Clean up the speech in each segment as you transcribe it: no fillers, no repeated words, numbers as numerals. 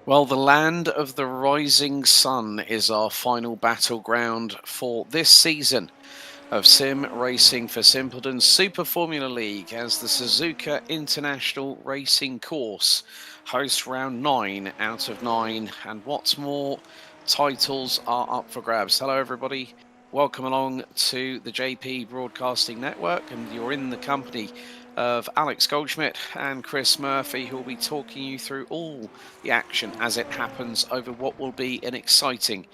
Well, the land of the rising sun is our final battleground for this season of Sim Racing for Simpleton's Super Formula League as the Suzuka International Racing Course hosts round 9 out of 9. And what's more, titles are up for grabs. Hello, everybody. Welcome along to the JP Broadcasting Network, and you're in the company of Alex Goldschmidt and Chris Murphy, who will be talking you through all the action as it happens over what will be an exciting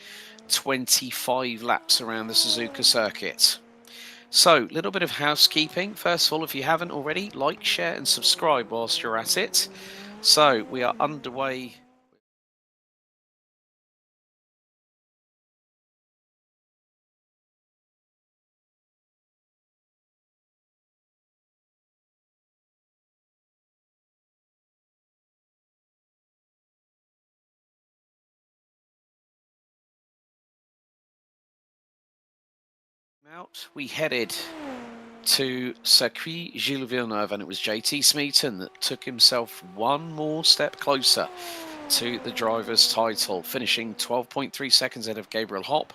25 laps around the Suzuka circuit. So, a little bit of housekeeping. First of all, if you haven't already, like, share and subscribe whilst you're at it. So, we are underway. Out, we headed to Circuit Gilles Villeneuve, and it was JT Smeaton that took himself one more step closer to the driver's title, finishing 12.3 seconds ahead of Gabriel Hopp.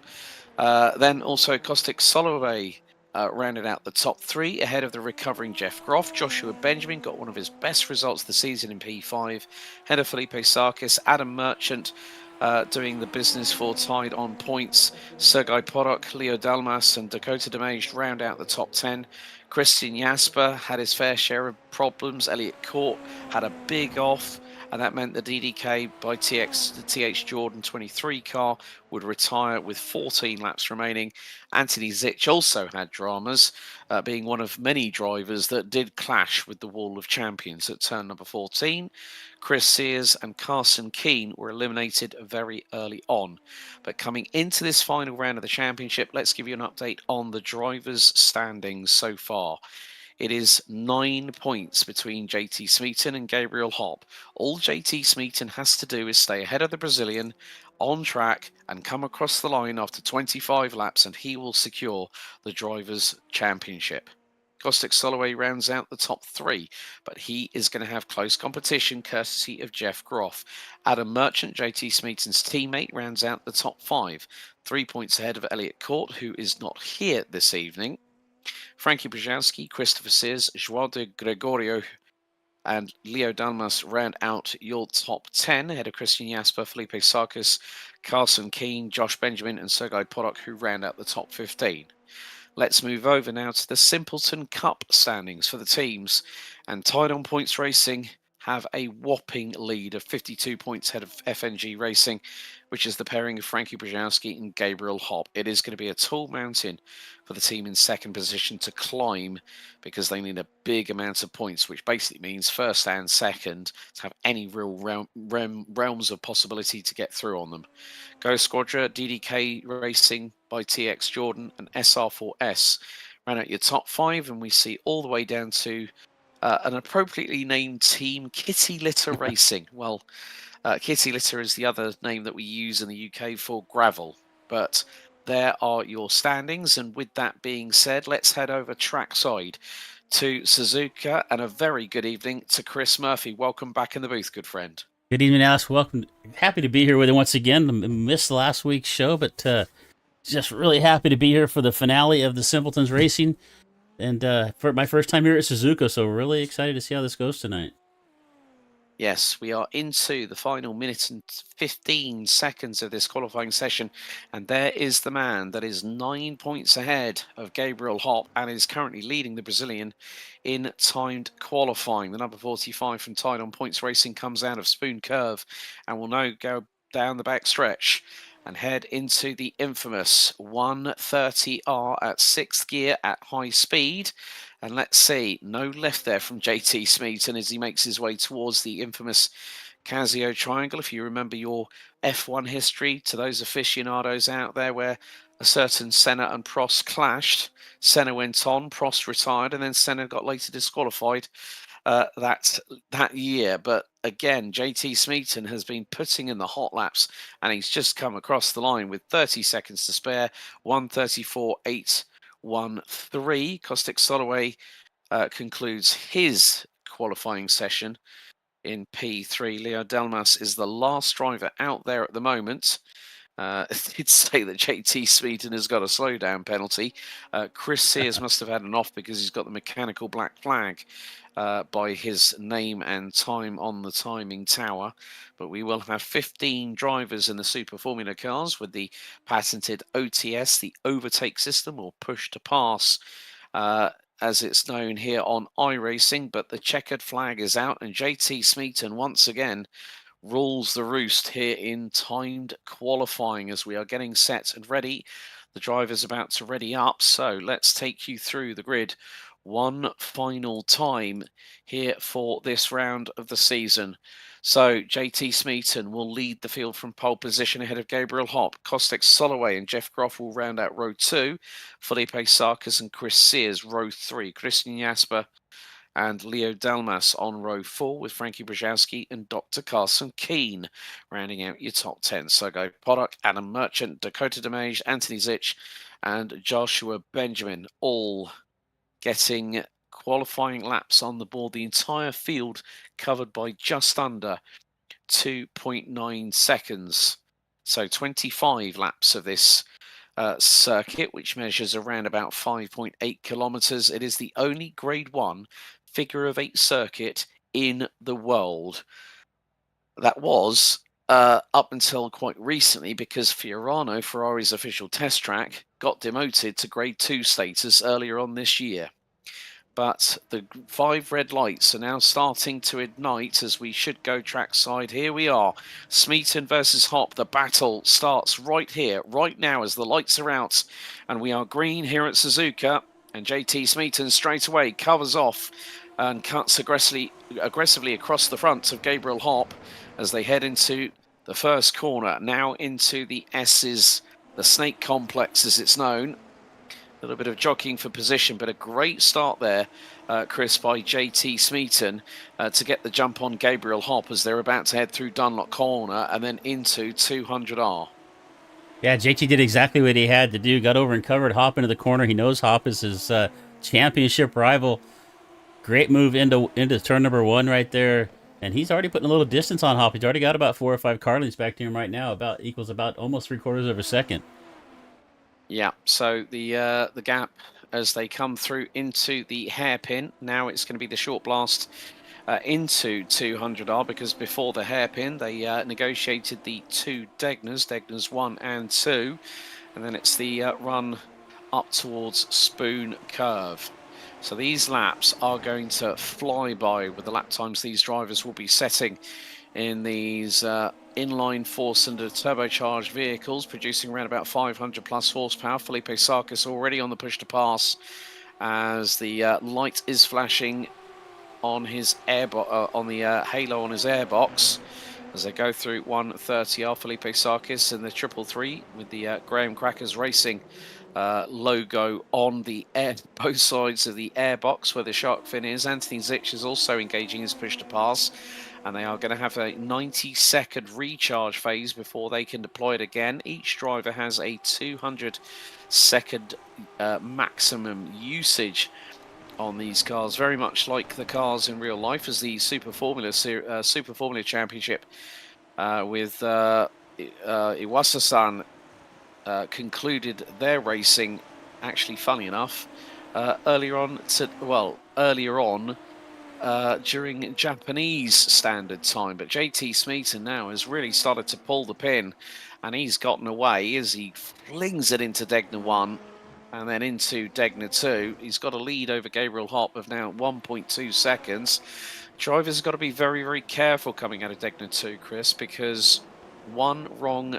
Then also Caustic Soloway rounded out the top three ahead of the recovering Jeff Groff. Joshua Benjamin got one of his best results of the season in P5, ahead of Felipe Sarkis. Adam Merchant doing the business for tied on points. Sergei Porok, Leo Dalmas, and Dakota DeMage round out the top 10. Christian Jasper had his fair share of problems. Elliot Court had a big off, and that meant the DDK by the TH Jordan 23 car would retire with 14 laps remaining. Anthony Zitch also had dramas, being one of many drivers that did clash with the wall of champions at turn number 14. Chris Sears and Carson Keane were eliminated very early on. But coming into this final round of the championship, let's give you an update on the drivers' standings so far. It is 9 points between JT Smeaton and Gabriel Hopp. All JT Smeaton has to do is stay ahead of the Brazilian on track and come across the line after 25 laps, and he will secure the Drivers' Championship. Caustic Soloway rounds out the top three, but he is going to have close competition courtesy of Jeff Groff. Adam Merchant, JT Smeaton's teammate, rounds out the top 5, 3 points ahead of Elliot Court, who is not here this evening. Frankie Brzezowski, Christopher Sears, Joao de Gregorio, and Leo Dalmas round out your top 10 ahead of Christian Jasper, Felipe Sarkis, Carson Keane, Josh Benjamin, and Sergei Porok, who round out the top 15. Let's move over now to the Simpleton Cup standings for the teams. And tied on points racing have a whopping lead of 52 points ahead of FNG Racing, which is the pairing of Frankie Brzezowski and Gabriel Hopp. It is going to be a tall mountain for the team in second position to climb because they need a big amount of points, which basically means first and second to have any real realms of possibility to get through on them. Go Squadra, DDK Racing by TX Jordan, and SR4S ran out your top 5, and we see all the way down to an appropriately named team, Kitty Litter Racing. Well, Kitty Litter is the other name that we use in the UK for gravel. But there are your standings, and with that being said, let's head over trackside to Suzuka, and a very good evening to Chris Murphy. Welcome back in the booth, good friend. Good evening, Alex. Welcome. Happy to be here with you once again. Missed last week's show, but just really happy to be here for the finale of the Simpletons Racing, and for my first time here at Suzuka. So really excited to see how this goes tonight. Yes, we are into the final minute and 15 seconds of this qualifying session, and there is the man that is 9 points ahead of Gabriel Hop and is currently leading the Brazilian in timed qualifying. The number 45 from Tide on Points Racing comes out of Spoon Curve and will now go down the back stretch and head into the infamous 130R at 6th gear at high speed. And let's see, no left there from JT Smeaton as he makes his way towards the infamous Casio Triangle. If you remember your F1 history, to those aficionados out there where a certain Senna and Prost clashed, Senna went on, Prost retired, and then Senna got later disqualified that year. But again, JT Smeaton has been putting in the hot laps, and he's just come across the line with 30 seconds to spare, 1:34.813. Caustic Soloway concludes his qualifying session in P3. Leo Delmas is the last driver out there at the moment. Did say that JT Smeaton has got a slowdown penalty. Chris Sears must have had an off because he's got the mechanical black flag by his name and time on the timing tower. But we will have 15 drivers in the Super Formula cars with the patented OTS, the overtake system, or push to pass. As it's known here on iRacing, but the checkered flag is out, and JT Smeaton once again rules the roost here in timed qualifying as we are getting set and ready. The driver's about to ready up, so let's take you through the grid one final time here for this round of the season. So JT Smeaton will lead the field from pole position ahead of Gabriel Hop. Kostek Soloway and Jeff Groff will round out row 2. Felipe Sarkis and Chris Sears row 3. Christian Jasper and Leo Delmas on row 4 with Frankie Brzezowski and Dr. Carson Keane rounding out your top 10. Sergei Podok, Adam Merchant, Dakota DeMage, Anthony Zitch, and Joshua Benjamin all getting qualifying laps on the board. The entire field covered by just under 2.9 seconds. So 25 laps of this circuit, which measures around about 5.8 kilometers. It is the only Grade 1 figure of 8 circuit in the world. That was up until quite recently because Fiorano, Ferrari's official test track, got demoted to Grade 2 status earlier on this year. But the 5 red lights are now starting to ignite as we should go trackside. Here we are, Smeaton versus Hop. The battle starts right here, right now as the lights are out. And we are green here at Suzuka. And JT Smeaton straight away covers off and cuts aggressively across the front of Gabriel Hop as they head into the first corner. Now into the S's, the Snake Complex as it's known. A little bit of jockeying for position, but a great start there, Chris, by JT Smeaton to get the jump on Gabriel Hop as they're about to head through Dunlop Corner and then into 200R. Yeah, JT did exactly what he had to do. Got over and covered Hop into the corner. He knows Hop is his championship rival. Great move into turn number 1 right there. And he's already putting a little distance on Hop. He's already got about 4 or 5 car lengths back to him right now. About equals about almost 3/4 of a second. Yeah, so the gap as they come through into the hairpin. Now it's going to be the short blast into 200R because before the hairpin they negotiated the 2 Degners 1 and 2, and then it's the run up towards Spoon Curve. So these laps are going to fly by with the lap times these drivers will be setting in these inline 4-cylinder turbocharged vehicles, producing around about 500 plus horsepower. Felipe Sarkis already on the push to pass as the light is flashing on his on the halo on his airbox as they go through 130R. Felipe Sarkis and the 333 with the Graham Crackers Racing logo on the both sides of the airbox where the shark fin is. Anthony Zitch is also engaging his push to pass, and they are going to have a 90-second recharge phase before they can deploy it again. Each driver has a 200-second maximum usage on these cars, very much like the cars in real life, as the Super Formula Championship with Iwasa-san concluded their racing. Actually, funny enough, earlier on during Japanese standard time, but JT Smeaton now has really started to pull the pin, and he's gotten away as he flings it into Degner 1 and then into Degner 2. He's got a lead over Gabriel Hop of now 1.2 seconds. Drivers have got to be very, very careful coming out of Degner 2, Chris, because one wrong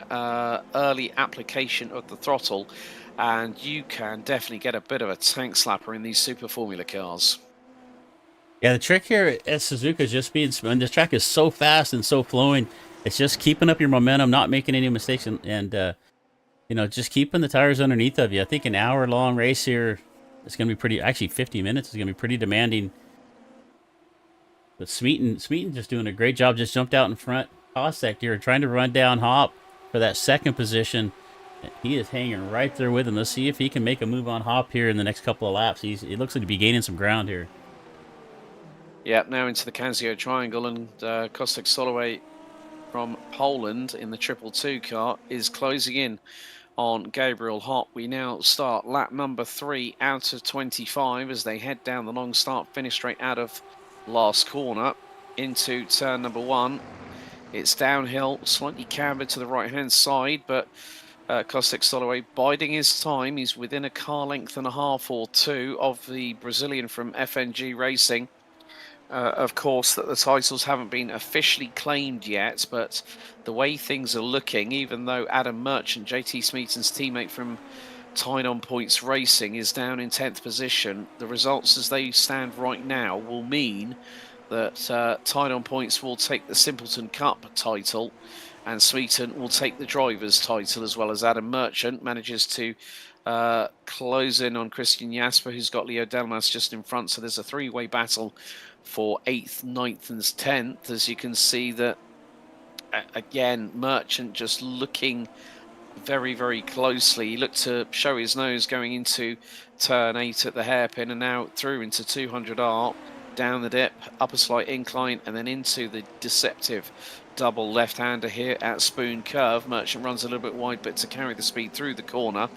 early application of the throttle and you can definitely get a bit of a tank slapper in these Super Formula cars. Yeah, the trick here at Suzuka is just being, when this track is so fast and so flowing, it's just keeping up your momentum, not making any mistakes, and just keeping the tires underneath of you. I think an hour-long race here is going to be pretty, actually 50 minutes is going to be pretty demanding. But Smeaton just doing a great job, just jumped out in front, Kosek here, trying to run down Hop for that second position. He is hanging right there with him. Let's see if he can make a move on Hop here in the next couple of laps. It looks like to be gaining some ground here. Yeah, now into the Canzio Triangle, and Kostek Soloway from Poland in the 222 car is closing in on Gabriel Hop. We now start lap number 3 out of 25 as they head down the long start finish straight out of last corner into turn number 1. It's downhill, slightly cambered to the right-hand side, but Kostek Soloway biding his time. He's within a car length and a half or two of the Brazilian from FNG Racing. Of course, that the titles haven't been officially claimed yet, but the way things are looking, even though Adam Merchant, JT Smeaton's teammate from Tyne on Points Racing, is down in 10th position, the results as they stand right now will mean that Tyne on Points will take the Simpleton Cup title and Smeaton will take the driver's title, as well as Adam Merchant manages to close in on Christian Jasper, who's got Leo Delmas just in front. So there's a three-way battle for 8th, 9th and 10th, as you can see that, again, Merchant just looking very, very closely. He looked to show his nose going into turn 8 at the hairpin and now through into 200R, down the dip, up a slight incline and then into the deceptive double left-hander here at Spoon Curve. Merchant runs a little bit wide, but to carry the speed through the corner.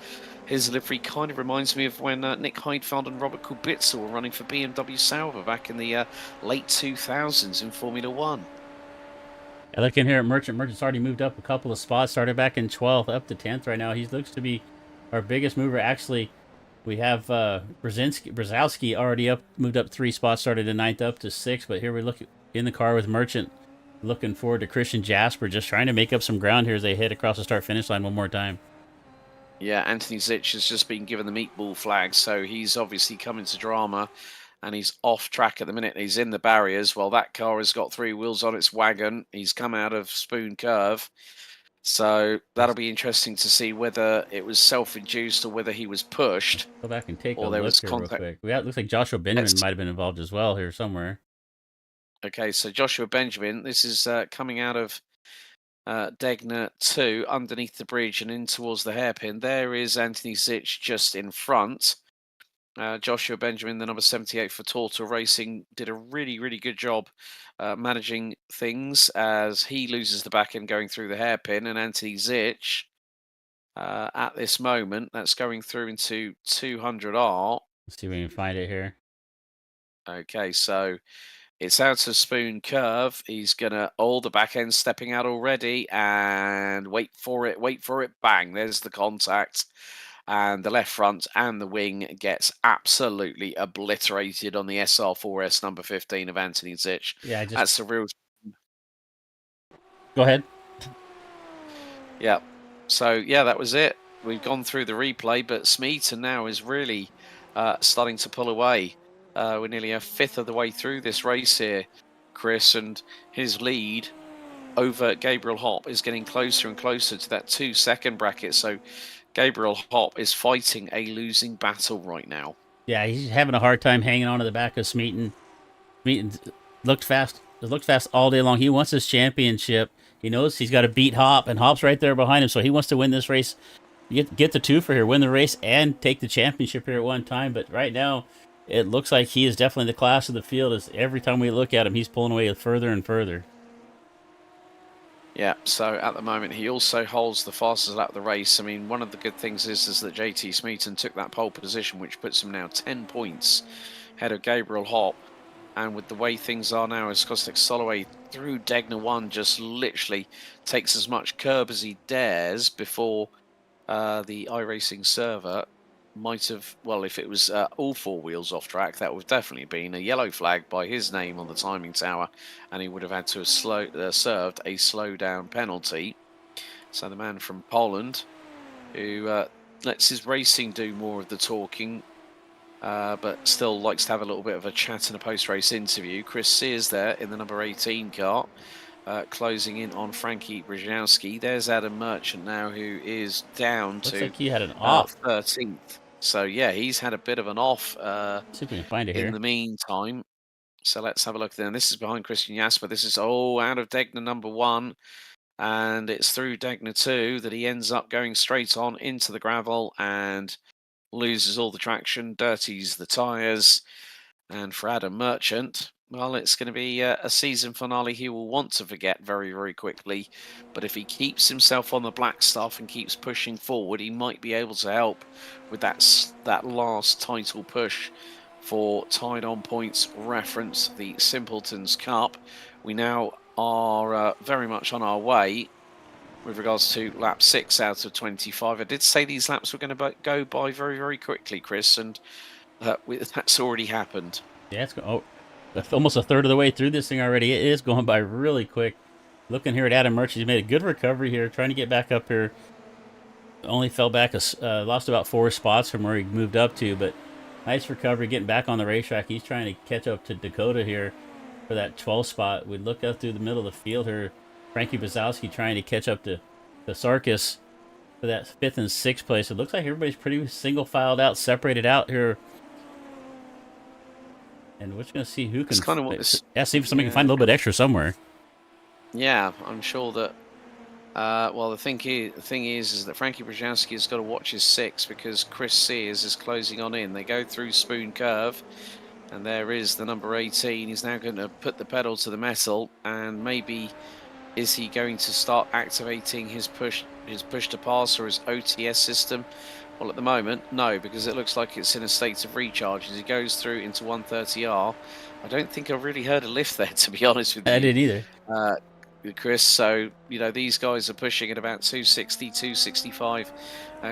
His livery kind of reminds me of when Nick Heidfeld and Robert Kubica were running for BMW Sauber back in the late 2000s in Formula One. Yeah, looking here at Merchant. Merchant's already moved up a couple of spots. Started back in 12th, up to 10th right now. He looks to be our biggest mover. Actually, we have Brzezowski already moved up 3 spots. Started in 9th, up to 6th. But here we look in the car with Merchant. Looking forward to Christian Jasper, just trying to make up some ground here as they head across the start-finish line one more time. Yeah, Anthony Zitch has just been given the meatball flag, so he's obviously come into drama, and he's off track at the minute. He's in the barriers. Well, that car has got 3 wheels on its wagon. He's come out of Spoon Curve, so that'll be interesting to see whether it was self-induced or whether he was pushed. Go back and take a look here real quick. It looks like Joshua Benjamin might have been involved as well here somewhere. Okay, so Joshua Benjamin, this is coming out of Degner 2 underneath the bridge and in towards the hairpin. There is Anthony Zitch just in front. Joshua Benjamin, the number 78 for Tortor Racing, did a really, really good job managing things as he loses the back end going through the hairpin. And Anthony Zitch, at this moment, that's going through into 200R. Let's see if we can find it here. Okay, so it's out of Spoon Curve. He's going to, the back end stepping out already, and wait for it, bang, there's the contact. And the left front and the wing gets absolutely obliterated on the SR4S number 15 of Anthony Zitch. Yeah, that's the real... Go ahead. Yeah, so yeah, that was it. We've gone through the replay, but Smeaton now is really starting to pull away. We're nearly a fifth of the way through this race here, Chris, and his lead over Gabriel Hop is getting closer and closer to that 2-second bracket. So Gabriel Hop is fighting a losing battle right now. Yeah, he's having a hard time hanging on to the back of Smeaton. Smeaton looked fast all day long. He wants his championship. He knows he's got to beat Hop, and Hop's right there behind him, so he wants to win this race. Get the 2 for here, win the race, and take the championship here at one time. But right now, it looks like he is definitely the class of the field. As every time we look at him, he's pulling away further and further. Yeah, so at the moment he also holds the fastest lap of the race. I mean, one of the good things is that JT Smeaton took that pole position, which puts him now 10 points ahead of Gabriel Hopp. And with the way things are now, as Kostek Soloway through Degner 1 just literally takes as much curb as he dares before the iRacing server might have, well, if it was all four wheels off track, that would have definitely been a yellow flag by his name on the timing tower, and he would have had to have served a slow down penalty. So the man from Poland, who lets his racing do more of the talking, but still likes to have a little bit of a chat in a post-race interview. Chris Sears there in the number 18 car. Closing in on Frankie Brzezowski. There's Adam Merchant now, who is down Looks to like he had an off. 13th. So yeah, he's had a bit of an off See if we can find it in here. the meantime. So let's have a look then. This is behind Christian Jasper. This is out of Degner number 1. And it's through Degner 2 that he ends up going straight on into the gravel and loses all the traction, dirties the tyres. And for Adam Merchant, well, it's going to be a season finale he will want to forget very, very quickly. But if he keeps himself on the black stuff and keeps pushing forward, he might be able to help with that last title push for Tied on Points reference, the Simpletons Cup. We now are very much on our way with regards to lap 6 out of 25. I did say these laps were going to go by very, very quickly, Chris, and that's already happened. Yeah, it's almost a third of the way through this thing already. It is going by really quick. Looking here at Adam Merchant, he's made a good recovery here, trying to get back up here. Only fell back, lost about 4 spots from where he moved up to, but nice recovery, getting back on the racetrack. He's trying to catch up to Dakota here for that 12th spot. We look up through the middle of the field here. Frankie Brzezowski trying to catch up to Sarkis for that 5th and 6th place. It looks like everybody's pretty single filed out, separated out here. And we're just going to see who can... It's kind of what see if somebody can find a little bit extra somewhere. Yeah, I'm sure that... well, the thing is that Frankie Brzezowski has got to watch his 6 because Chris Sears is closing on in. They go through Spoon Curve, and there is the number 18. He's now going to put the pedal to the metal, and maybe is he going to start activating his push to pass or his OTS system? Well, at the moment, no, because it looks like it's in a state of recharge as he goes through into 130R. I don't think I've really heard a lift there, to be honest with you. I didn't either. Chris, so, these guys are pushing at about 260, 265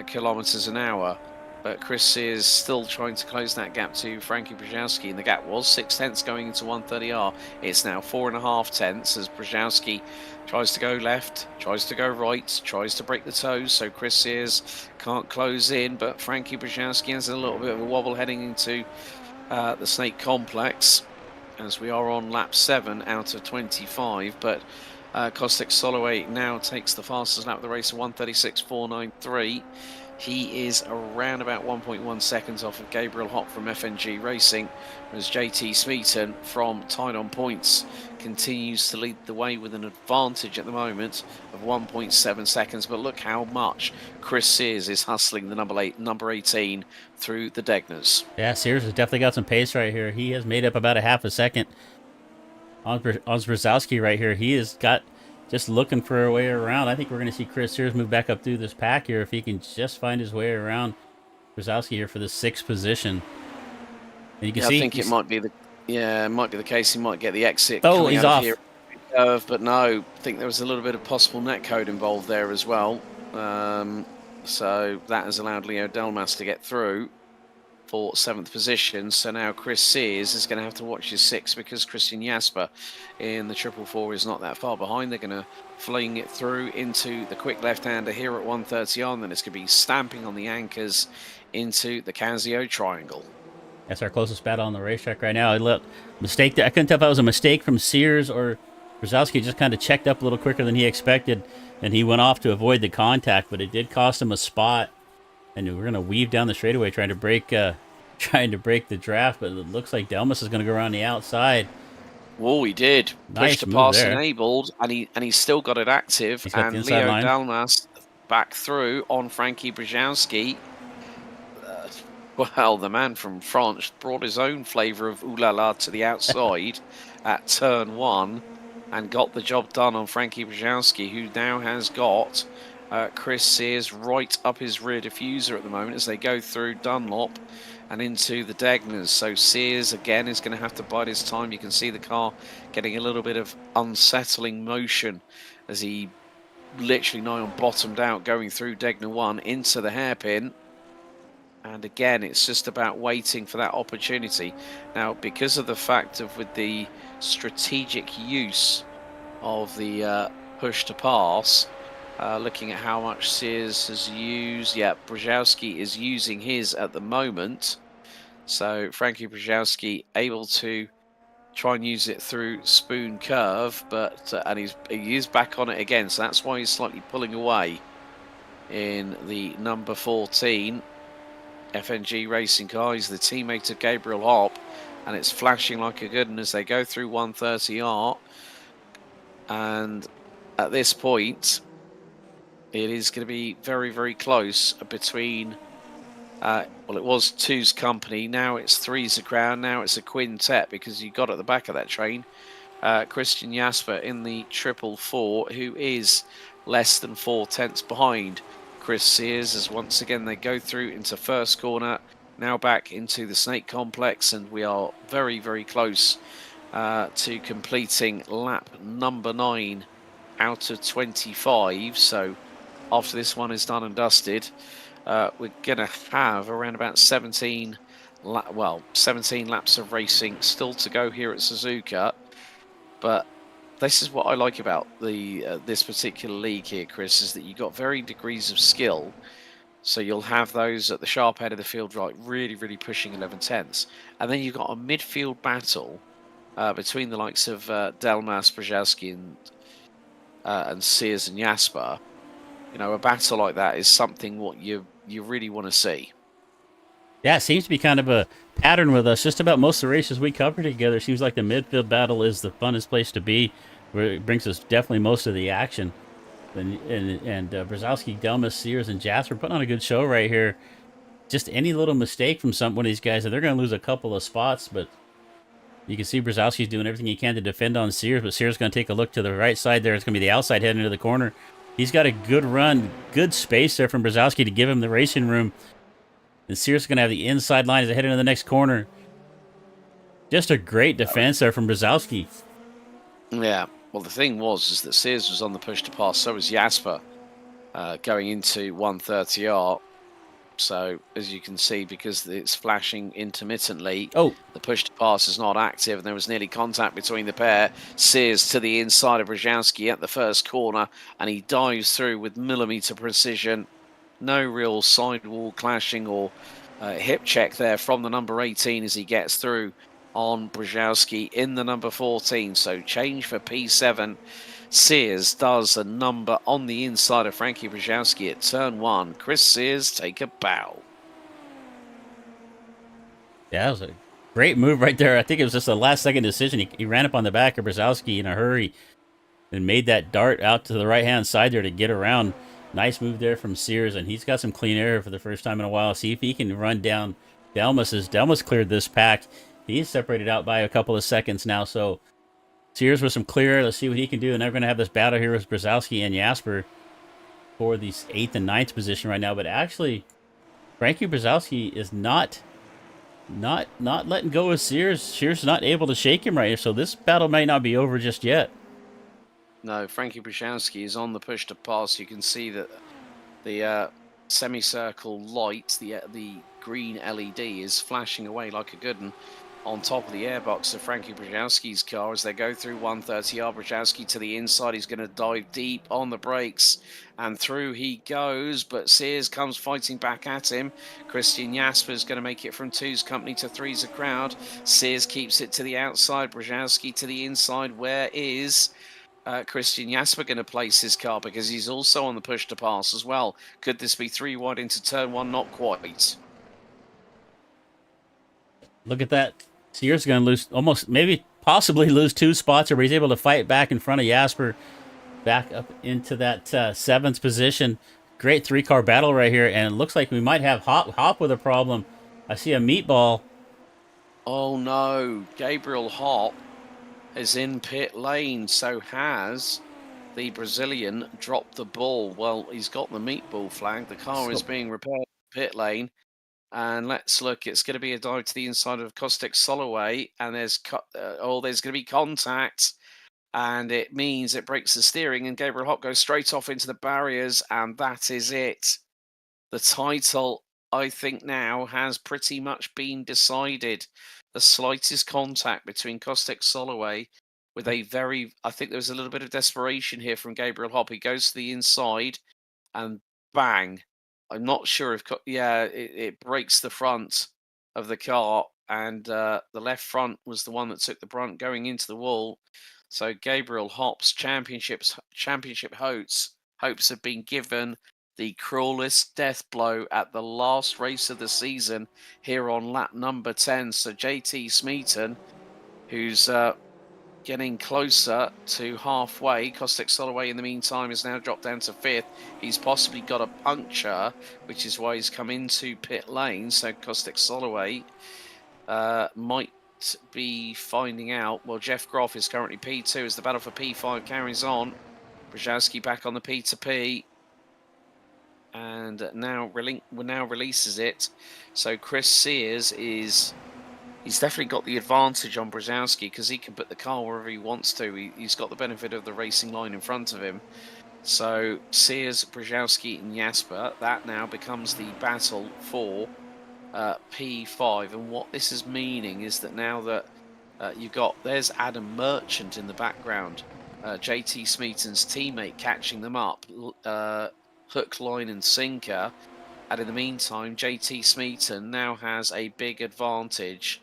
kilometers an hour. But Chris is still trying to close that gap to Frankie Brzezowski, and the gap was 0.6 going into 130R. It's now 4.5 as Brzezowski tries to go left, tries to go right, tries to break the toes, so Chris Sears can't close in, but Frankie Brzezowski has a little bit of a wobble heading into the Snake Complex, as we are on lap 7 out of 25, but Kostek Soloway now takes the fastest lap of the race of 136.493. He is around about 1.1 seconds off of Gabriel Hopp from FNG Racing, whereas JT Smeaton from Tied on Points continues to lead the way with an advantage at the moment of 1.7 seconds. But look how much Chris Sears is hustling the number 18 through the Degners. Yeah, Sears has definitely got some pace right here. He has made up about a half a second on Brzezowski right here. He has got... just looking for a way around. I think we're going to see Chris Sears move back up through this pack here if he can just find his way around Brzezowski here for the 6th position. And you can see... I think it might be the case. He might get the exit. Oh, he's off. Here, but no, I think there was a little bit of possible netcode involved there as well. So that has allowed Leo Delmas to get through for 7th position. So now Chris Sears is going to have to watch his 6 because Christian Jasper in the 444 is not that far behind. They're going to fling it through into the quick left-hander here at 130 on. Then it's going to be stamping on the anchors into the Casio Triangle. That's our closest battle on the racetrack right now. Mistake there. I couldn't tell if that was a mistake from Sears or Brzezowski just kind of checked up a little quicker than he expected, and he went off to avoid the contact, but it did cost him a spot. And we're going to weave down the straightaway trying to break the draft, but it looks like Delmas is going to go around the outside. Oh, he did. Nice Push to move pass there. Enabled, and he's still got it active. And Leo Delmas back through on Frankie Brzezowski. Well, the man from France brought his own flavour of ooh la la to the outside at turn 1 and got the job done on Frankie Brzezowski, who now has got Chris Sears right up his rear diffuser at the moment as they go through Dunlop and into the Degners. So Sears again is going to have to bide his time. You can see the car getting a little bit of unsettling motion as he literally nigh on bottomed out going through Degner 1 into the hairpin. And again, it's just about waiting for that opportunity. Now, because of the fact of with the strategic use of the push to pass, looking at how much Sears has used, yeah, Brzezowski is using his at the moment. So Frankie Brzezowski able to try and use it through Spoon Curve, but and he is back on it again. So that's why he's slightly pulling away in the number 14. FNG racing car. He's the teammate of Gabriel Hopp, and it's flashing like a good one as they go through 130R. And at this point, it is going to be very, very close between, well, it was two's company, now it's three's a crown, now it's a quintet, because you got at the back of that train Christian Jasper in the 444, who is less than 4/10 behind Chris Sears, as once again they go through into first corner, now back into the Snake Complex, and we are very, very close to completing lap number 9 out of 25. So after this one is done and dusted, we're going to have around about 17 laps of racing still to go here at Suzuka. But this is what I like about the this particular league here, Chris, is that you've got varying degrees of skill. So you'll have those at the sharp end of the field, right, really, really pushing 11/10. And then you've got a midfield battle between the likes of Delmas, Brzezowski, and Sears and Jasper. You know, a battle like that is something what you really want to see. Yeah, it seems to be kind of a pattern with us. Just about most of the races we cover together, seems like the midfield battle is the funnest place to be, where it brings us definitely most of the action. And Brzezowski, Delmas, Sears, and Jasper putting on a good show right here. Just any little mistake from one of these guys, and they're going to lose a couple of spots, but you can see Brzezowski's doing everything he can to defend on Sears, but Sears is going to take a look to the right side there. It's going to be the outside heading into the corner. He's got a good run, good space there from Brzezowski to give him the racing room. And Sears is going to have the inside line as they head into the next corner. Just a great defense there from Brzezowski. Yeah, well, the thing is that Sears was on the push to pass, so was Jasper going into 130R. So, as you can see, because it's flashing intermittently, the push to pass is not active, and there was nearly contact between the pair. Sears to the inside of Brzezowski at the first corner, and he dives through with millimetre precision. No real sidewall clashing or hip check there from the number 18 as he gets through on Brzezowski in the number 14. So change for P7. Sears does a number on the inside of Frankie Brzezowski at turn 1. Chris Sears take a bow. Yeah, that was a great move right there. I think it was just a last-second decision. He ran up on the back of Brzezowski in a hurry and made that dart out to the right-hand side there to get around. Nice move there from Sears, and he's got some clean air for the first time in a while. See if he can run down Delmas. As Delmas cleared this pack, he's separated out by a couple of seconds now, so Sears with some clear air. Let's see what he can do. And they're going to have this battle here with Brzezowski and Jasper for the 8th and 9th position right now. But actually, Frankie Brzezowski is not letting go of Sears. Sears is not able to shake him right here. So this battle may not be over just yet. No, Frankie Brzezowski is on the push to pass. You can see that the semicircle light, the green LED, is flashing away like a good one on top of the airbox of Frankie Brzezowski's car as they go through 130R. Brzezowski to the inside. He's going to dive deep on the brakes, and through he goes, but Sears comes fighting back at him. Christian Jasper is going to make it from 2's company to 3's a crowd. Sears keeps it to the outside. Brzezowski to the inside. Where is Christian Jasper going to place his car, because he's also on the push to pass as well? Could this be 3 wide into turn 1? Not quite. Look at that. Sears is going to lose almost, maybe possibly lose 2 spots, or he's able to fight back in front of Jasper, back up into that 7th position. Great 3-car battle right here, and it looks like we might have Hop with a problem. I see a meatball. Oh no, Gabriel Hop is in pit lane, so has the Brazilian dropped the ball. Well, he's got the meatball flag. The car is being repaired in pit lane. And let's look. It's going to be a dive to the inside of Caustic Soloway, and there's there's going to be contact, and it means it breaks the steering, and Gabriel Hop goes straight off into the barriers, and that is it. The title, I think, now has pretty much been decided. The slightest contact between Caustic Soloway with a I think there was a little bit of desperation here from Gabriel Hop. He goes to the inside and bang. I'm not sure if, it breaks the front of the car, and the left front was the one that took the brunt going into the wall. So Gabriel Hop's championship hopes have been given the cruelest death blow at the last race of the season here on lap number 10. So JT Smeaton, who's getting closer to halfway. Caustic Soloway, in the meantime, has now dropped down to 5th. He's possibly got a puncture, which is why he's come into pit lane. So Caustic Soloway might be finding out. Well, Jeff Groff is currently P2 as the battle for P5 carries on. Brzezowski back on the P2P. And now releases it. So Chris Sears he's definitely got the advantage on Brzezowski because he can put the car wherever he wants to. He's got the benefit of the racing line in front of him. So Sears, Brzezowski, and Jasper, that now becomes the battle for P5. And what this is meaning is that now that there's Adam Merchant in the background, JT Smeaton's teammate catching them up, hook, line, and sinker. And in the meantime, JT Smeaton now has a big advantage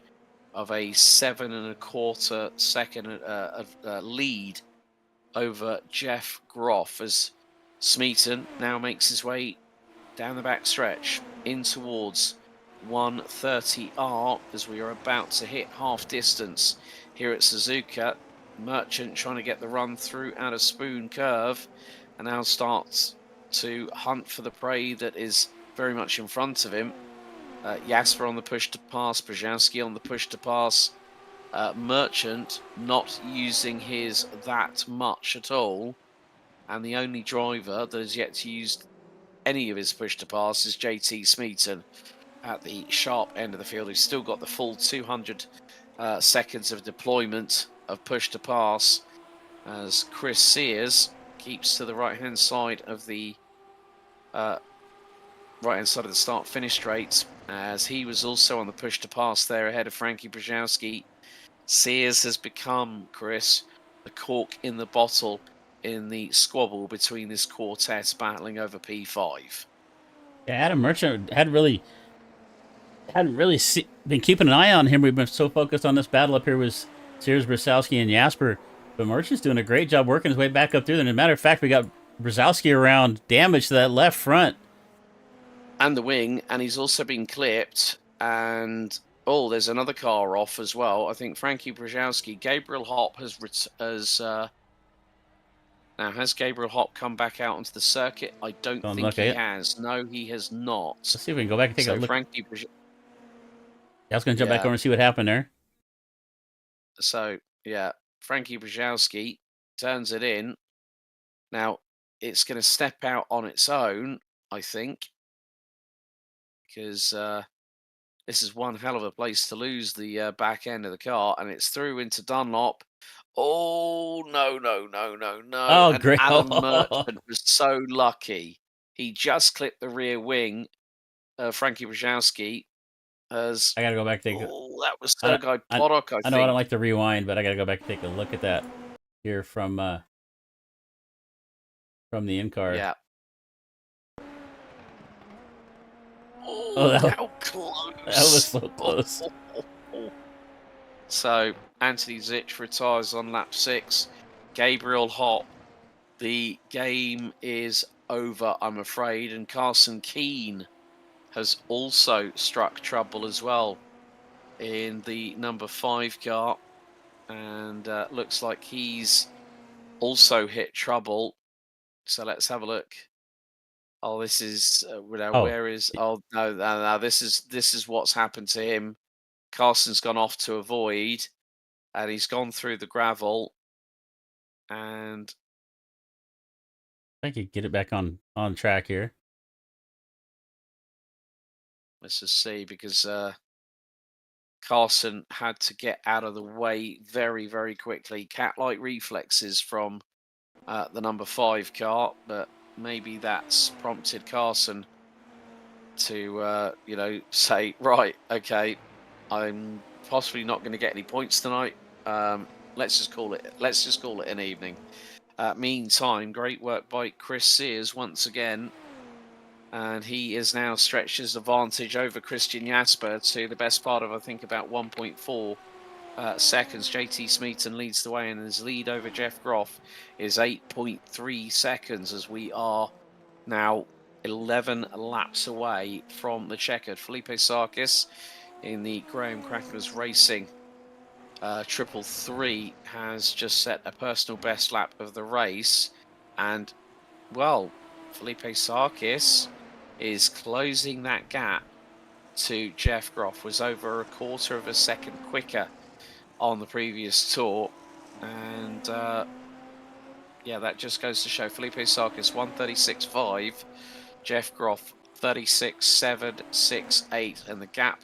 of a 7.25 second lead over Jeff Groff as Smeaton now makes his way down the back stretch in towards 130R as we are about to hit half distance here at Suzuka. Merchant trying to get the run through out of Spoon Curve and now starts to hunt for the prey that is very much in front of him. Jasper on the push to pass, Brzezowski on the push to pass. Merchant not using his that much at all. And the only driver that has yet to use any of his push to pass is JT Smeaton at the sharp end of the field. He's still got the full 200 seconds of deployment of push to pass as Chris Sears keeps to the right-hand side of the start-finish straight, as he was also on the push to pass there ahead of Frankie Brzezowski. Sears has become, Chris, the cork in the bottle in the squabble between this quartet battling over P5. Yeah, Adam Merchant hadn't really been keeping an eye on him. We've been so focused on this battle up here with Sears, Brzezowski, and Jasper. But Merchant's doing a great job working his way back up through there. And as a matter of fact, we got Brzezowski around, damage to that left front. And the wing, and he's also been clipped. And there's another car off as well. I think Frankie Brzezowski, Gabriel Hop now, has Gabriel Hop come back out onto the circuit? I don't think he has. No, he has not. Let's see if we can go back and take a look. Frankie I was going to jump back over and see what happened there. So, yeah, Frankie Brzezowski turns it in. Now, it's going to step out on its own, I think, because this is one hell of a place to lose the back end of the car, and it's through into Dunlop. Oh, no. Oh, and great. Adam Merchant was so lucky. He just clipped the rear wing of Frankie Brzezowski. I got to go back and take that was Sergei Podok, I think. I know I don't like to rewind, but I got to go back and take a look at that here from the Enquires. Yeah. How close. That was so close. So, Anthony Zitch retires on lap 6. Gabriel Hop, the game is over, I'm afraid. And Carson Keane has also struck trouble as well in the number 5 car. And looks like he's also hit trouble. So let's have a look. Oh, this is Oh, where is? Oh no! This is what's happened to him. Carson's gone off to avoid, and he's gone through the gravel. And I could get it back on track here. let's just see, because Carson had to get out of the way very, very quickly. Cat-like reflexes from the number 5 car, but maybe that's prompted Carson to, say, right, okay, I'm possibly not going to get any points tonight. Let's just call it. Let's just call it an evening. Meantime, great work by Chris Sears once again. And he is now stretched his advantage over Christian Jasper to the best part of, I think, about 1.4 seconds. JT Smeaton leads the way, and his lead over Jeff Groff is 8.3 seconds, as we are now 11 laps away from the checkered. Felipe Sarkis in the Graham Crackers Racing 333 has just set a personal best lap of the race. And, well, Felipe Sarkis is closing that gap to Jeff Groff. Was over a quarter of a second quicker on the previous tour. And yeah, that just goes to show Felipe Sarkis 136.5, Jeff Groff 36.768, and the gap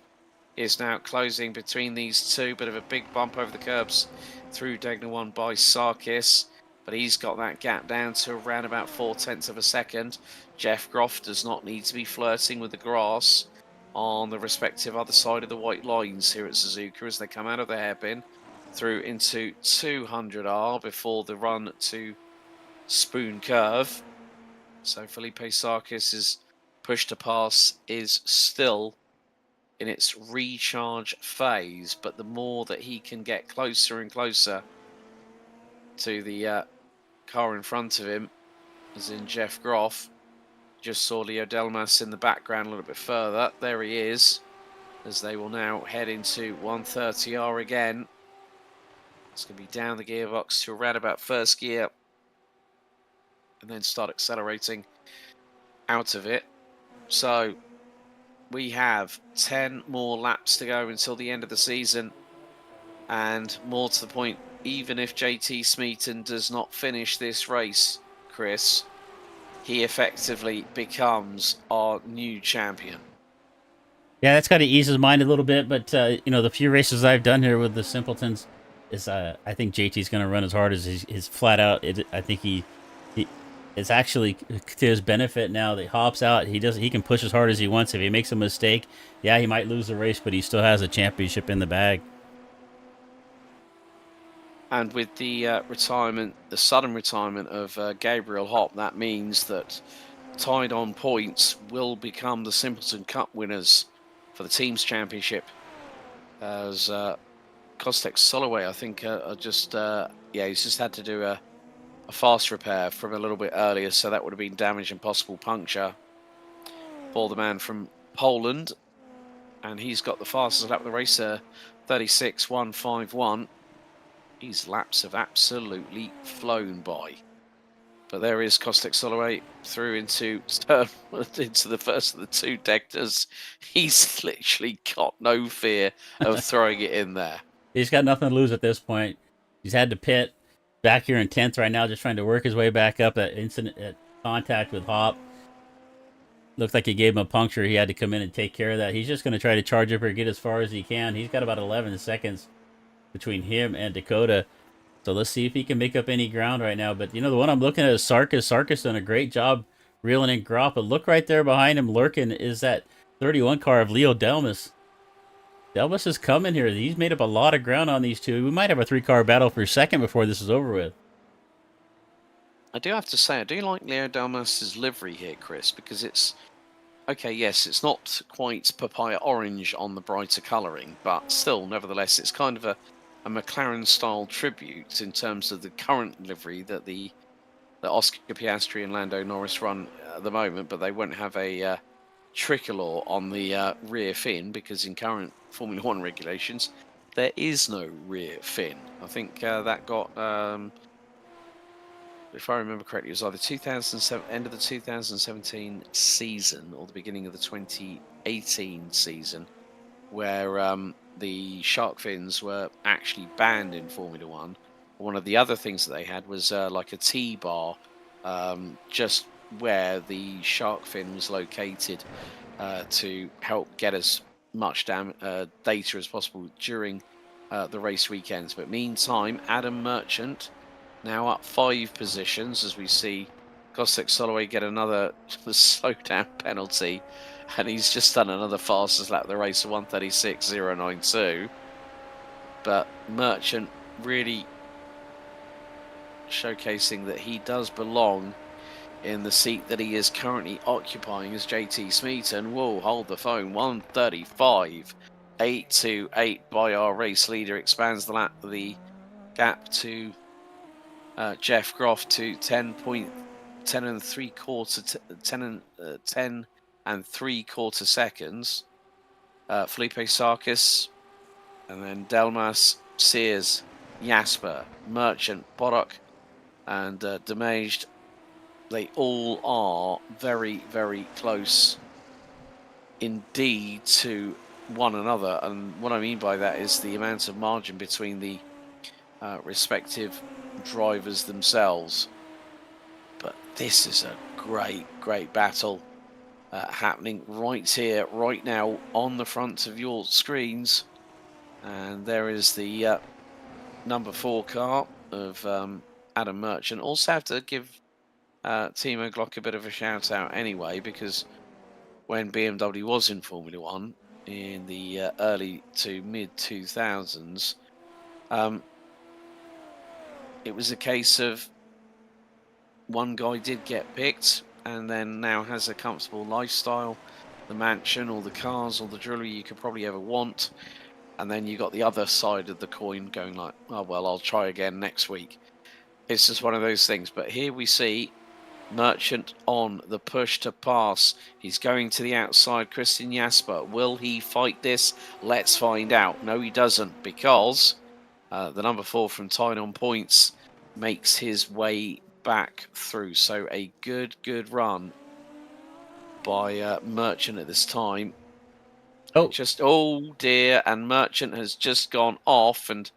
is now closing between these two. Bit of a big bump over the curbs through Degner 1 by Sarkis, but he's got that gap down to around about 0.4 of a second. Jeff Groff does not need to be flirting with the grass on the respective other side of the white lines here at Suzuka as they come out of the hairpin through into 200R before the run to Spoon Curve. So Felipe Sarkis' push to pass is still in its recharge phase, but the more that he can get closer and closer to the car in front of him, as in Jeff Groff, just saw Leo Delmas in the background a little bit further. There he is, as they will now head into 130R again. It's going to be down the gearbox to around about first gear, and then start accelerating out of it. So we have 10 more laps to go until the end of the season, and more to the point, even if JT Smeaton does not finish this race, Chris, he effectively becomes our new champion. Yeah, that's got to ease his mind a little bit. But the few races I've done here with the Simpletons is, I think JT's going to run as hard as his flat out. I think he it's actually to his benefit now that Hops out. He can push as hard as he wants. If he makes a mistake, yeah, he might lose the race, but he still has a championship in the bag. And with the retirement, the sudden retirement of Gabriel Hopp, that means that tied on points will become the Simpleton Cup winners for the team's championship. As Kostek Soloway, I think, he's just had to do a fast repair from a little bit earlier, so that would have been damage and possible puncture for the man from Poland. And he's got the fastest lap of the race, 36.151. These laps have absolutely flown by. But there is Kostek Soloway through into the first of the two Degters. He's literally got no fear of throwing it in there. He's got nothing to lose at this point. He's had to pit back here in 10th right now, just trying to work his way back up at contact with Hop. Looked like he gave him a puncture. He had to come in and take care of that. He's just going to try to charge up or get as far as he can. He's got about 11 seconds between him and Dakota. So let's see if he can make up any ground right now. But, the one I'm looking at is Sarkis. Sarkis done a great job reeling in Groff. But look right there behind him lurking is that 31 car of Leo Delmas. Delmas is coming here. He's made up a lot of ground on these two. We might have a 3-car battle for second before this is over with. I do have to say, I do like Leo Delmas' livery here, Chris, because it's... Okay, yes, it's not quite papaya orange on the brighter colouring, but still, nevertheless, it's kind of a McLaren-style tribute in terms of the current livery that Oscar Piastri and Lando Norris run at the moment, but they won't have a tricolor on the rear fin because in current Formula One regulations, there is no rear fin. I think that got if I remember correctly, it was either 2007, end of the 2017 season or the beginning of the 2018 season, where the shark fins were actually banned in Formula One. One of the other things that they had was like a T-bar just where the shark fin was located to help get as much data as possible during the race weekends. But meantime, Adam Merchant now up 5 positions as we see Kostek Soloway get another slowdown penalty, and he's just done another fastest lap of the race of 1:36.092. But Merchant really showcasing that he does belong in the seat that he is currently occupying as JT Smeaton will hold the phone. 1:35.828 by our race leader expands the gap to Jeff Groff to 10 and 3/4 seconds. Felipe Sarkis, and then Delmas, Sears, Jasper, Merchant, Bodok, and Demaged. They all are very, very close indeed to one another. And what I mean by that is the amount of margin between the respective drivers themselves. But this is a great, great battle happening right here, right now, on the front of your screens. And there is the number 4 car of Adam Merchant. Also have to give Timo Glock a bit of a shout out anyway, because when BMW was in Formula One in the early to mid 2000s, it was a case of one guy did get picked and then now has a comfortable lifestyle, the mansion, all the cars, all the jewelry you could probably ever want. And then you got the other side of the coin going like, oh, well, I'll try again next week. It's just one of those things. But here we see Merchant on the push to pass. He's going to the outside. Christian Jasper, will he fight this? Let's find out. No, he doesn't, because the number 4 from Tyne on Points makes his way back through. So a good run by Merchant at this time. Oh dear, and Merchant has just gone off and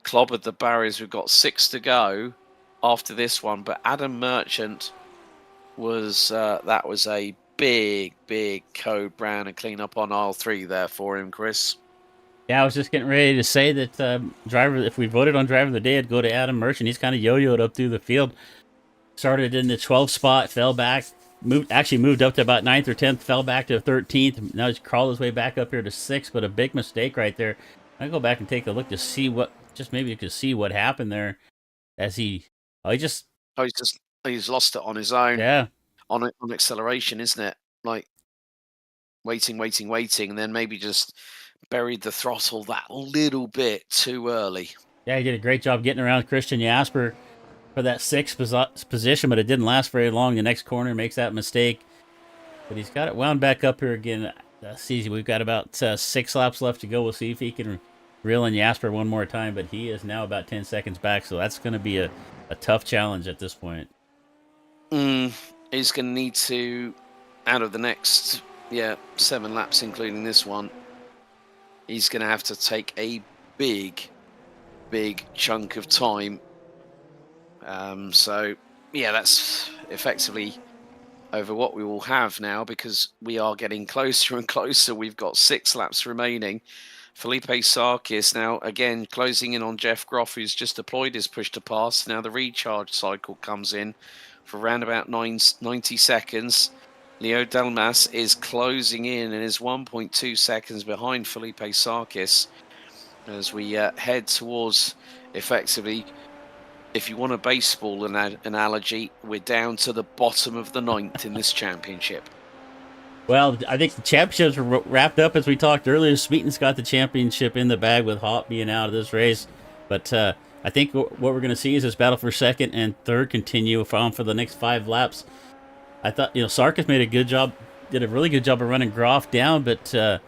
clobbered the barriers. We've got 6 to go after this one, but Adam Merchant was that was a big code brown and clean up on aisle 3 there for him, Chris. Yeah, I was just getting ready to say that driver. If we voted on driver of the day, it'd go to Adam Merchant. He's kind of yo-yoed up through the field. Started in the 12th spot, fell back, moved up to about 9th or 10th, fell back to 13th. Now he's crawled his way back up here to 6th, but a big mistake right there. I go back and take a look to see maybe you could see what happened there, as he's lost it on his own. Yeah, on acceleration, isn't it? Like waiting, and then maybe just buried the throttle that little bit too early. Yeah, he did a great job getting around Christian Jasper for that 6th position, but it didn't last very long. The next corner makes that mistake, but he's got it wound back up here again. See, we've got about 6 laps left to go. We'll see if he can reel in Jasper one more time, but he is now about 10 seconds back, so that's going to be a tough challenge at this point. He's going to need to, out of the next 7 laps, including this one, he's going to have to take a big chunk of time. So yeah, that's effectively over what we will have now, because we are getting closer and closer. We've got 6 laps remaining. Felipe Sarkis now again closing in on Jeff Groff, who's just deployed his push to pass. Now the recharge cycle comes in for around about 90 seconds. Leo Delmas is closing in and is 1.2 seconds behind Felipe Sarkis as we head towards, effectively, if you want a baseball analogy, we're down to the bottom of the 9th in this championship. Well, I think the championships were wrapped up as we talked earlier. Smeaton's got the championship in the bag with Hop being out of this race. But I think what we're going to see is this battle for 2nd and 3rd continue on for the next 5 laps. I thought, Sarkis did a really good job of running Groff down, but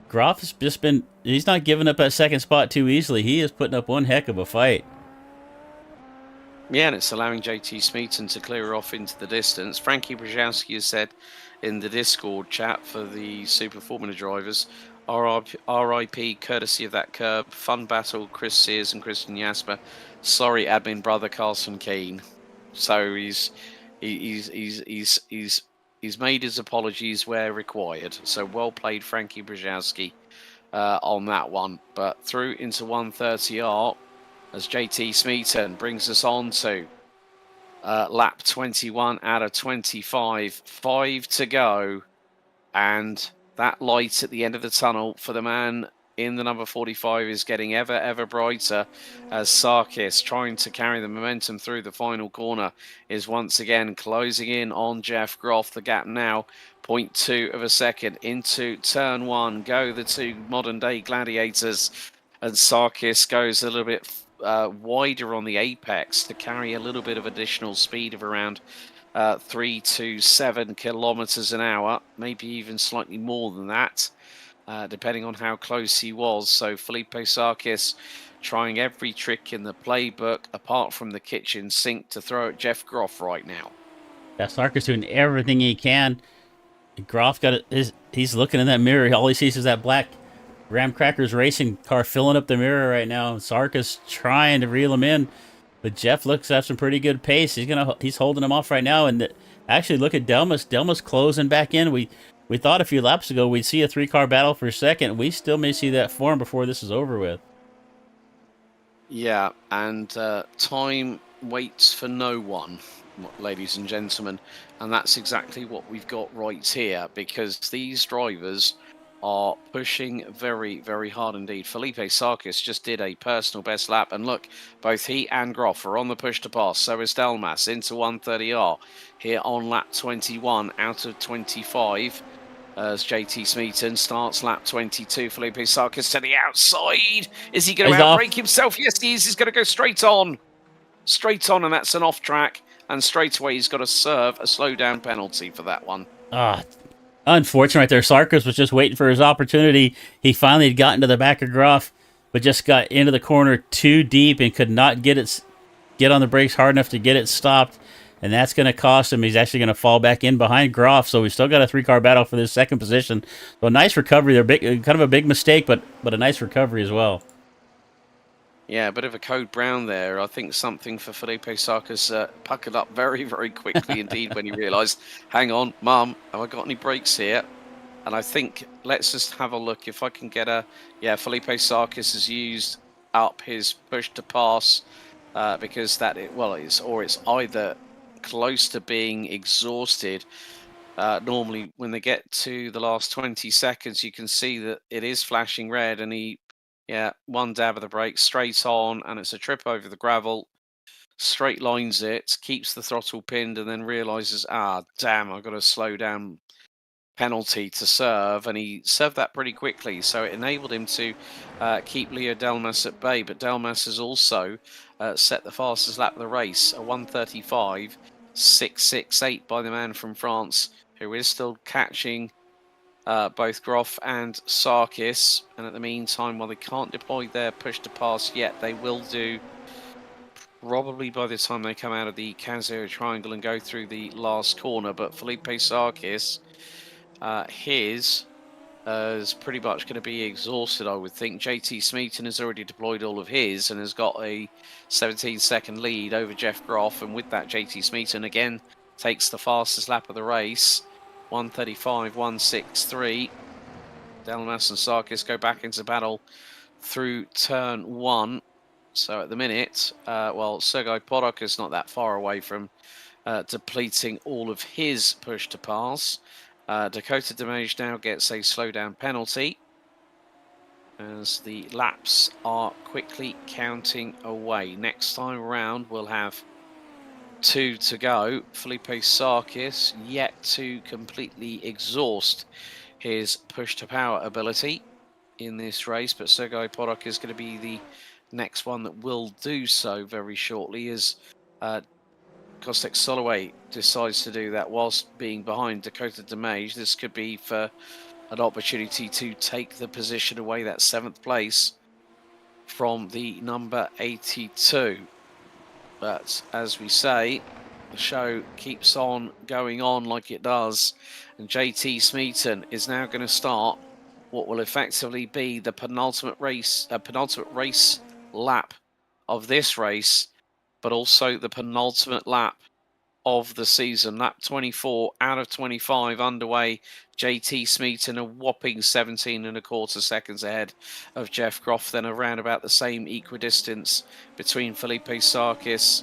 Groff has just he's not giving up that 2nd spot too easily. He is putting up one heck of a fight. Yeah, and it's allowing JT Smeaton to clear off into the distance. Frankie Brzezowski has said in the Discord chat for the Super Formula drivers, RIP, courtesy of that curb. Fun battle, Chris Sears and Christian Jasper. Sorry, admin brother Carson Keane. So he's made his apologies where required. So well played, Frankie Brzezowski, on that one. But through into 130R as JT Smeaton brings us on to lap 21 out of 25. 5 to go. And that light at the end of the tunnel for the man in the number 45 is getting ever brighter as Sarkis, trying to carry the momentum through the final corner, is once again closing in on Jeff Groff. The gap now 0.2 of a second into turn one. Go the two modern day gladiators, and Sarkis goes a little bit wider on the apex to carry a little bit of additional speed of around 3 to 7 kilometers an hour, maybe even slightly more than that, depending on how close he was. So Felipe Sarkis trying every trick in the playbook apart from the kitchen sink to throw at Jeff Groff right now. Yeah, Sarkis doing everything he can. Groff he's looking in that mirror. All he sees is that black Graham Crackers racing car filling up the mirror right now. Sarkis trying to reel him in, but Jeff looks at some pretty good pace. He's holding him off right now. And actually, look at Delmas. Delmas closing back in. We thought a few laps ago we'd see a 3-car battle for a second. We still may see that form before this is over with. Yeah, and time waits for no one, ladies and gentlemen, and that's exactly what we've got right here, because these drivers are pushing very hard indeed. Felipe Sarkis just did a personal best lap, and look, both he and Groff are on the push to pass. So is Delmas into 130R here on lap 21 out of 25. As JT Smeaton starts lap 22. Felipe Sarkis to the outside. Is he going to outbrake himself? Yes, he is. He's going to go straight on. Straight on, and that's an off track. And straight away, he's got to serve a slow down penalty for that one. Unfortunate right there. Sarkis was just waiting for his opportunity. He finally had gotten to the back of Groff, but just got into the corner too deep and could not get on the brakes hard enough to get it stopped. And that's going to cost him. He's actually going to fall back in behind Groff. So we still got a 3-car battle for this second position. So a nice recovery there. Kind of a big mistake, but a nice recovery as well. Yeah, a bit of a code brown there. I think something for Felipe Sarkis puckered up very quickly indeed when he realised, hang on, Mum, have I got any brakes here? And I think, let's just have a look if I can get a... Yeah, Felipe Sarkis has used up his push to pass because it's either close to being exhausted. Normally, when they get to the last 20 seconds, you can see that it is flashing red, and one dab of the brake straight on, and it's a trip over the gravel. Straight lines it, keeps the throttle pinned, and then realizes, damn, I've got to slow down penalty to serve, and he served that pretty quickly, so it enabled him to keep Leo Delmas at bay. But Delmas has also set the fastest lap of the race, a 1:35.668 by the man from France, who is still catching both Groff and Sarkis. And at the meantime, while they can't deploy their push to pass yet, they will do probably by the time they come out of the Casio Triangle and go through the last corner. But Felipe Sarkis, his is pretty much going to be exhausted, I would think. JT Smeaton has already deployed all of his and has got a 17-second lead over Jeff Groff. And with that, JT Smeaton again takes the fastest lap of the race, 1:35.163. Delmas and Sarkis go back into battle through turn one. So at the minute, Sergei Podok is not that far away from depleting all of his push to pass. Dakota Demage now gets a slowdown penalty as the laps are quickly counting away. Next time around, we'll have 2 to go. Felipe Sarkis yet to completely exhaust his push to power ability in this race, but Sergei Podok is going to be the next one that will do so very shortly as Kostek Soloway decides to do that whilst being behind Dakota Demage. This could be for an opportunity to take the position away, that 7th place, from the number 82. But as we say, the show keeps on going on like it does. And JT Smeaton is now going to start what will effectively be the penultimate race lap of this race, but also the penultimate lap of the season. Lap 24 out of 25 underway. JT Smeaton a whopping 17 and a quarter seconds ahead of Jeff Groff, then around about the same equidistance between Felipe Sarkis.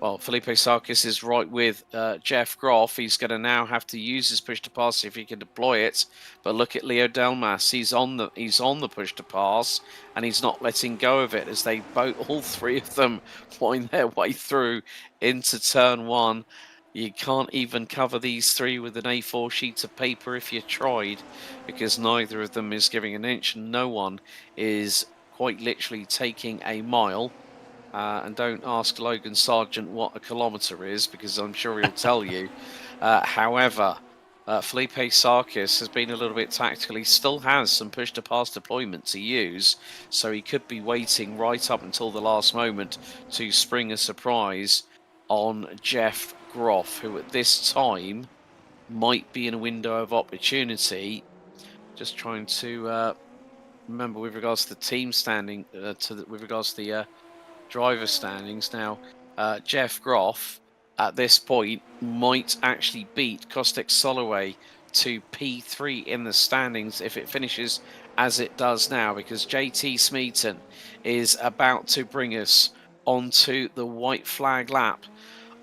Well, Felipe Sarkis is right with Jeff Groff. He's going to now have to use his push to pass if he can deploy it. But look at Leo Delmas. He's on the push to pass, and he's not letting go of it as they all three of them wind their way through into turn one. You can't even cover these three with an A4 sheet of paper if you tried, because neither of them is giving an inch, and no one is quite literally taking a mile. And don't ask Logan Sargent what a kilometre is, because I'm sure he'll tell you. However, Felipe Sarkis has been a little bit tactical. He still has some push-to-pass deployment to use, so he could be waiting right up until the last moment to spring a surprise on Jeff Groff, who at this time might be in a window of opportunity. Just trying to remember with regards to the team standing, with regards to the driver standings now. Jeff Groff at this point might actually beat Kostek Soloway to P3 in the standings if it finishes as it does now, because JT Smeaton is about to bring us onto the white flag lap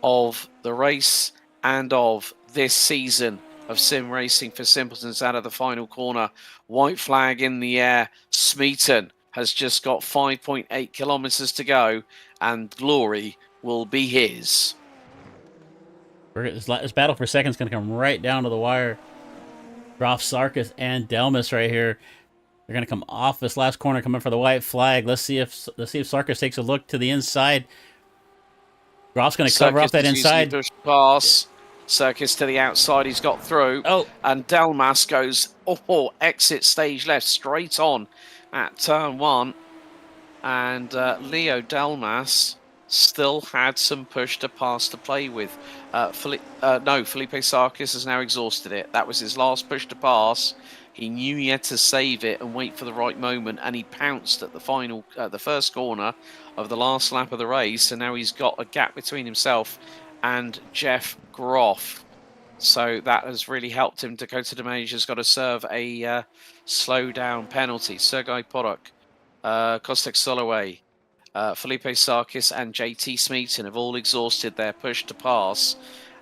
of the race and of this season of sim racing for simpletons out of the final corner. White flag in the air. Smeaton has just got 5.8 kilometers to go, and glory will be his. This battle for second is going to come right down to the wire. Groff, Sarkis, and Delmas right here. They're going to come off this last corner, coming for the white flag. Let's see if Sarkis takes a look to the inside. Groff's going to cover off that inside. Push pass. Sarkis to the outside. He's got through. Oh, and Delmas goes exit stage left straight on at turn one. And Leo Delmas still had some push to pass to play with. Felipe Sarkis has now exhausted it. That was his last push to pass. He knew he had to save it and wait for the right moment, and he pounced at the first corner of the last lap of the race, and now he's got a gap between himself and Jeff Groff. So that has really helped him. Dakota DeMage has got to serve a slow down penalty. Sergei Podok, Kostek Soloway, Felipe Sarkis and JT Smeaton have all exhausted their push to pass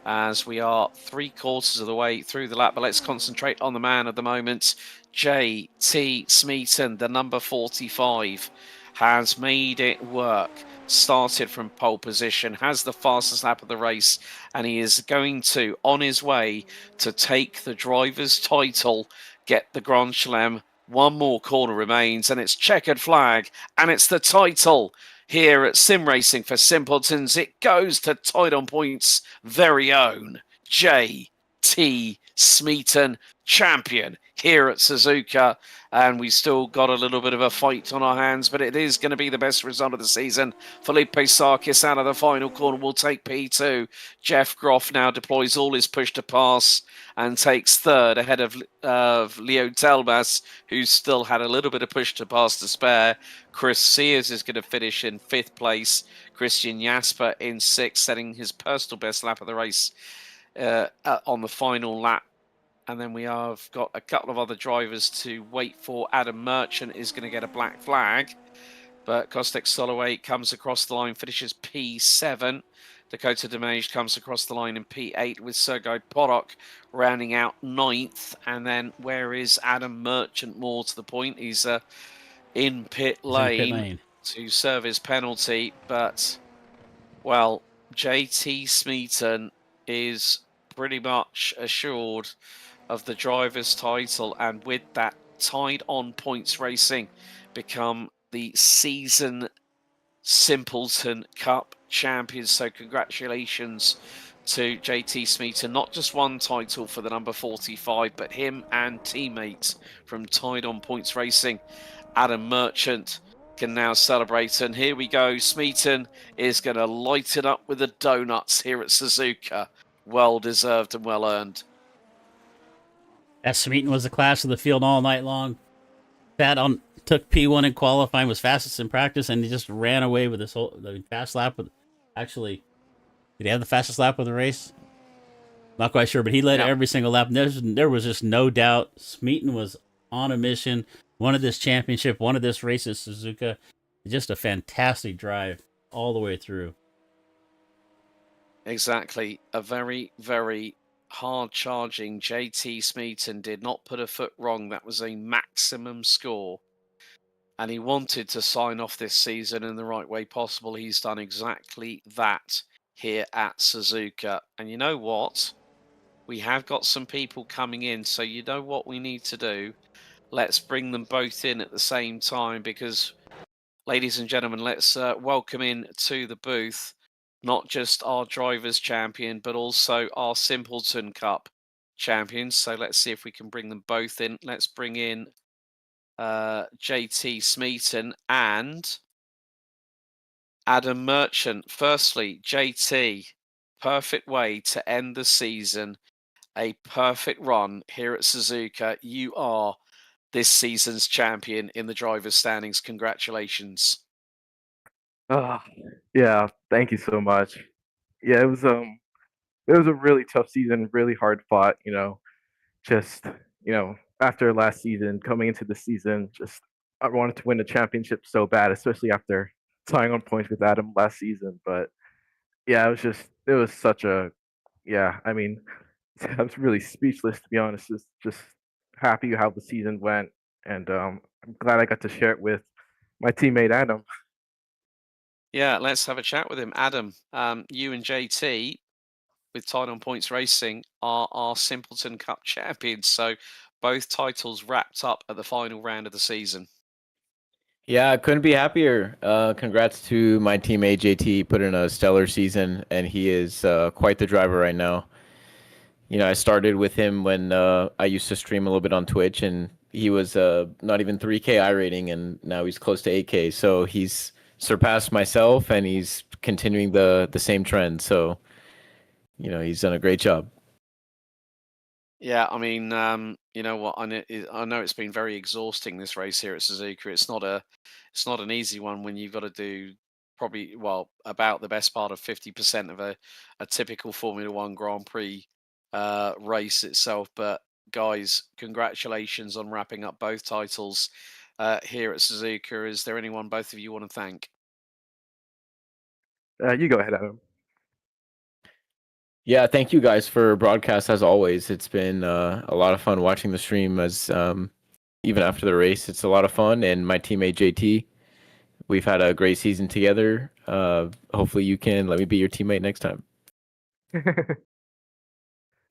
as we are 3/4 of the way through the lap. But let's concentrate on the man of the moment. JT Smeaton, the number 45, has made it work. Started from pole position, has the fastest lap of the race, and he is going to, on his way to take the driver's title, get the Grand Chelem. One more corner remains, and it's checkered flag, and it's the title here at Sim Racing for Simpletons. It goes to Tied on Points' very own JT Smeaton, champion here at Suzuka. And we still got a little bit of a fight on our hands, but it is going to be the best result of the season. Felipe Sarkis out of the final corner will take P2. Jeff Groff now deploys all his push to pass and takes third ahead of Leo Delmas, who still had a little bit of push to pass to spare. Chris Sears is going to finish in 5th place. Christian Jasper in 6th, setting his personal best lap of the race on the final lap. And then we have got a couple of other drivers to wait for. Adam Merchant is going to get a black flag. But Kostek Soloway comes across the line, finishes P7. Dakota DeMage comes across the line in P8 with Sergei Podok rounding out 9th. And then where is Adam Merchant, more to the point? He's in pit lane to serve his penalty. But, well, JT Smeaton is pretty much assured of the driver's title, and with that, Tied on Points Racing become the season Simpleton Cup champions. So congratulations to JT Smeaton. Not just one title for the number 45, but him and teammates from Tied on Points Racing, Adam Merchant can now celebrate. And here we go. Smeaton is going to light it up with the donuts here at Suzuka. Well deserved and well earned. Smeaton was the class of the field all night long. Took P1 in qualifying, was fastest in practice, and he just ran away with the fast lap. Actually, did he have the fastest lap of the race? Not quite sure, but he led every single lap. There was just no doubt Smeaton was on a mission, wanted this championship, wanted this race at Suzuka. Just a fantastic drive all the way through. Exactly. A very, very hard-charging JT Smeaton did not put a foot wrong. That was a maximum score. And he wanted to sign off this season in the right way possible. He's done exactly that here at Suzuka. And you know what? We have got some people coming in. So you know what we need to do? Let's bring them both in at the same time because, ladies and gentlemen, let's welcome in to the booth not just our Drivers' Champion, but also our Simpleton Cup champions. So let's see if we can bring them both in. Let's bring in JT Smeaton and Adam Merchant. Firstly, JT, perfect way to end the season, a perfect run here at Suzuka. You are this season's champion in the drivers' standings. Congratulations. Yeah, thank you so much. Yeah, it was a really tough season, really hard fought, just, after last season, coming into the season, just I wanted to win the championship so bad, especially after tying on points with Adam last season. But yeah, it was such a, yeah, I mean, I was really speechless to be honest. Just happy how the season went, and I'm glad I got to share it with my teammate Adam. Yeah, let's have a chat with him. Adam, you and JT with Tied on Points Racing are our Simpleton Cup champions. So both titles wrapped up at the final round of the season. Yeah, I couldn't be happier. Congrats to my teammate JT. Put in a stellar season, and he is quite the driver right now. I started with him when I used to stream a little bit on Twitch, and he was not even 3K iRating, and now he's close to 8K. So he's surpassed myself, and he's continuing the same trend. So, he's done a great job. Yeah, I mean, you know what? I know it's been very exhausting this race here at Suzuka. It's not an easy one when you've got to do probably about the best part of 50% of a typical Formula One Grand Prix race itself. But guys, congratulations on wrapping up both titles here at Suzuka. Is there anyone both of you want to thank? You go ahead, Adam. Yeah, thank you guys for broadcast as always. It's been a lot of fun watching the stream as even after the race. It's a lot of fun, and my teammate JT, we've had a great season together. Hopefully you can let me be your teammate next time.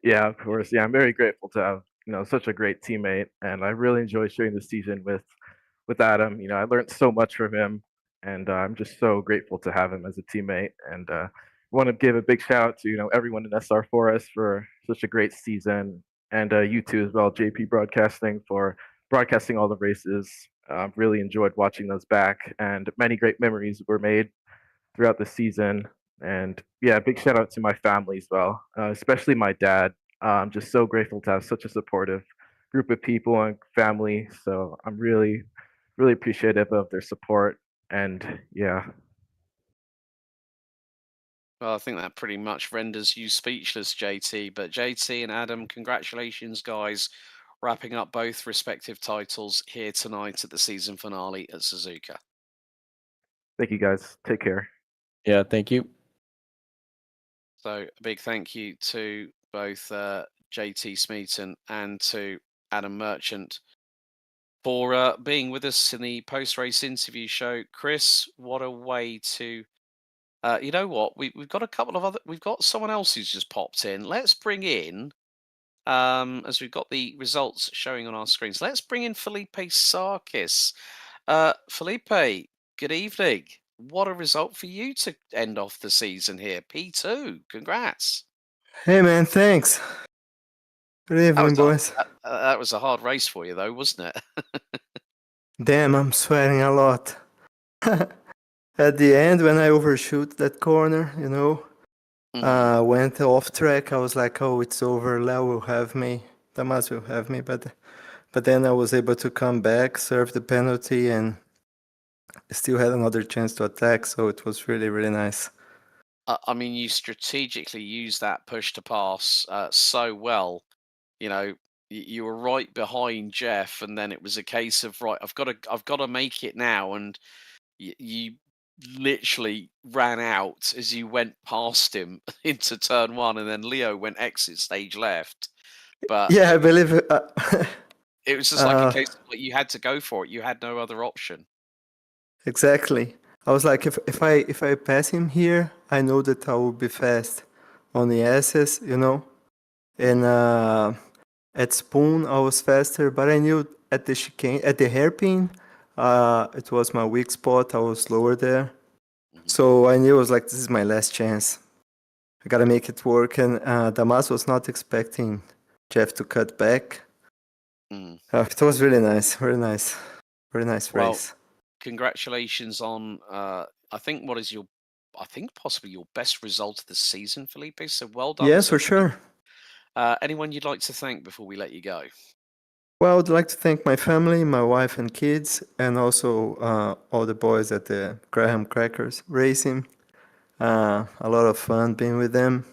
Yeah, of course. Yeah, I'm very grateful to have such a great teammate, and I really enjoyed sharing the season with Adam. I learned so much from him, and I'm just so grateful to have him as a teammate. And want to give a big shout out to everyone in SR4S for such a great season, and you too as well, JPBroadcasting, for broadcasting all the races. Really enjoyed watching those back, and many great memories were made throughout the season. And yeah, big shout out to my family as well, especially my dad. I'm just so grateful to have such a supportive group of people and family. So I'm really, really appreciative of their support. And yeah. Well, I think that pretty much renders you speechless, JT. But JT and Adam, congratulations, guys, wrapping up both respective titles here tonight at the season finale at Suzuka. Thank you, guys. Take care. Yeah, thank you. So a big thank you to both JT Smeaton and to Adam Merchant for being with us in the post-race interview show. Chris, what a way to... you know what? We've got a couple of other... We've got someone else who's just popped in. Let's bring in, as we've got the results showing on our screens, let's bring in Felipe Sarkis. Felipe, good evening. What a result for you to end off the season here. P2, congrats. Hey man, thanks. Good evening, boys. That was a hard race for you though, wasn't it? Damn, I'm sweating a lot. At the end, when I overshoot that corner, Mhm. went off track. I was like, "Oh, it's over. Leo will have me. Damas will have me." But then I was able to come back, serve the penalty, and still had another chance to attack. So it was really, really nice. I mean, you strategically used that push to pass so well. You know, you were right behind Jeff, and then it was a case of right. I've got to make it now, and you literally ran out as you went past him into turn one, and then Leo went exit stage left. But Yeah, I believe it. it was just like a Uh, case of like you had to go for it. You had no other option. exactly. I was like, if I pass him here, I know that I will be fast on the S's, And at Spoon, I was faster, but I knew at the chicane, at the hairpin, it was my weak spot. I was slower there. Mhm. So I knew I was like, this is my last chance. I gotta make it work. And Damas was not expecting Jeff to cut back. Mm. It was really nice, very nice, very nice Well, race. congratulations on I think what is your I think possibly your best result of the season, Felipe. So well done Yes, to for you. sure. Anyone you'd like to thank before we let you go? Well, I'd like to thank my family, my wife and kids, and also all the boys at the Graham Crackers Racing. A lot of fun being with them.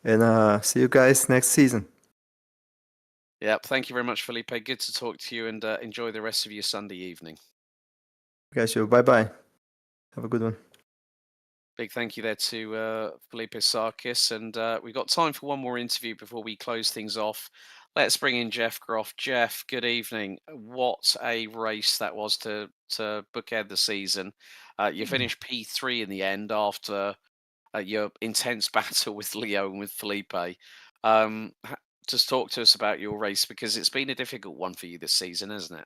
And see you guys next season. Yeah, thank you very much, Felipe. Good to talk to you, and enjoy the rest of your Sunday evening. Guys, bye bye. Have a good one. Big thank you there to Felipe Sarkis. And we've got time for one more interview before we close things off. Let's bring in Jeff Groff. Jeff, good evening. What a race that was to bookend the season. You finished P3 in the end after your intense battle with Leo and with Felipe. Just talk to us about your race because it's been a difficult one for you this season, hasn't it?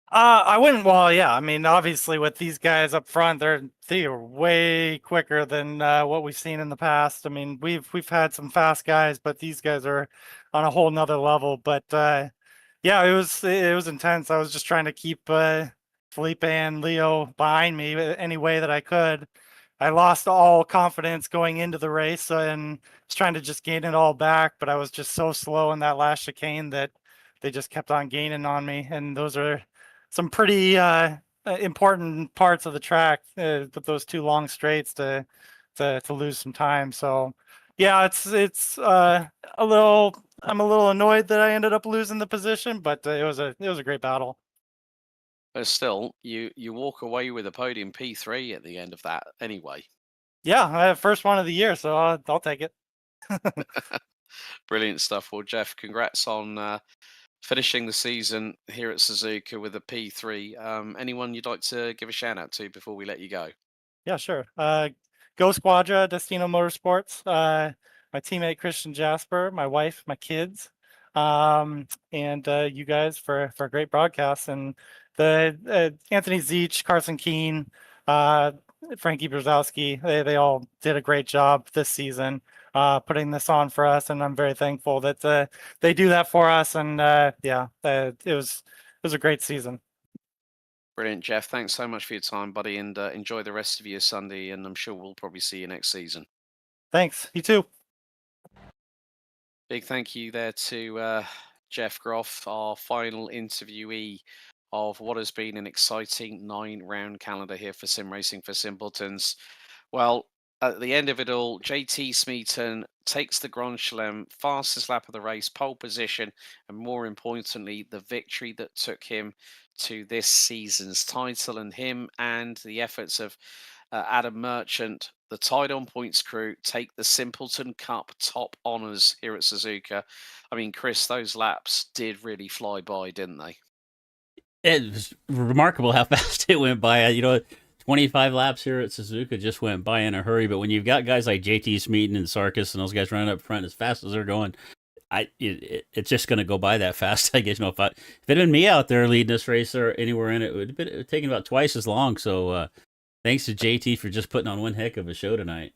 I wouldn't. Well, yeah. I mean, obviously, with these guys up front, they are way quicker than what we've seen in the past. I mean, we've had some fast guys, but these guys are on a whole nother level. But yeah, it was intense. I was just trying to keep Felipe and Leo behind me any way that I could. I lost all confidence going into the race and was trying to just gain it all back, but I was just so slow in that last chicane that they just kept on gaining on me. And those are some pretty important parts of the track with those two long straights to lose some time. So yeah, it's a little. I'm a little annoyed that I ended up losing the position, but it was a great battle. But still, you walk away with a podium P3 at the end of that anyway. Yeah, I have first one of the year, so I'll take it. Brilliant stuff. Well, Jeff, congrats on finishing the season here at Suzuka with a P3. Anyone you'd like to give a shout out to before we let you go? Yeah, sure. Go Squadra, Destino Motorsports, my teammate Christian Jasper, my wife, my kids, and you guys for a great broadcast. And the Anthony Zeech, Carson Keene, Frankie Brzezowski, they all did a great job this season putting this on for us, and I'm very thankful that they do that for us. And yeah, it was a great season. Brilliant, Jeff. Thanks so much for your time, buddy, and enjoy the rest of your Sunday. And I'm sure we'll probably see you next season. Thanks. You too. Big thank you there to Jeff Groff, our final interviewee of what has been an exciting 9-round calendar here for Sim Racing for Simpletons. Well, at the end of it all, JT Smeaton takes the Grand Chelem, fastest lap of the race, pole position, and more importantly, the victory that took him to this season's title. And him and the efforts of Adam Merchant, the Tied on Points crew, take the Simpleton Cup top honours here at Suzuka. I mean, Chris, those laps did really fly by, didn't they? It was remarkable how fast it went by. 25 laps here at Suzuka just went by in a hurry. But when you've got guys like JT Smeaton and Sarkis and those guys running up front as fast as they're going, it's just going to go by that fast. I guess if it had been me out there leading this race or anywhere in it, it would have taken about twice as long. So thanks to JT for just putting on one heck of a show tonight.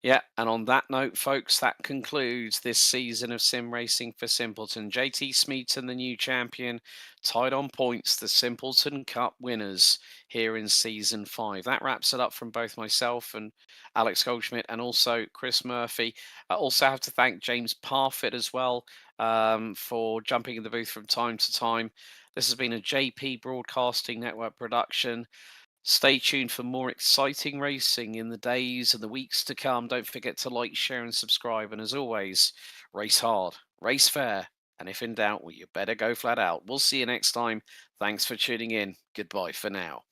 Yeah, and on that note, folks, that concludes this season of Sim Racing for Simpleton. JT Smeaton, the new champion, tied on points, the Simpleton Cup winners here in Season 5. That wraps it up from both myself and Alex Goldschmidt and also Chris Murphy. I also have to thank James Parfitt as well for jumping in the booth from time to time. This has been a JP Broadcasting Network production. Stay tuned for more exciting racing in the days and the weeks to come. Don't forget to like, share, and subscribe. And as always, race hard, race fair, and if in doubt, well, you better go flat out. We'll see you next time. Thanks for tuning in. Goodbye for now.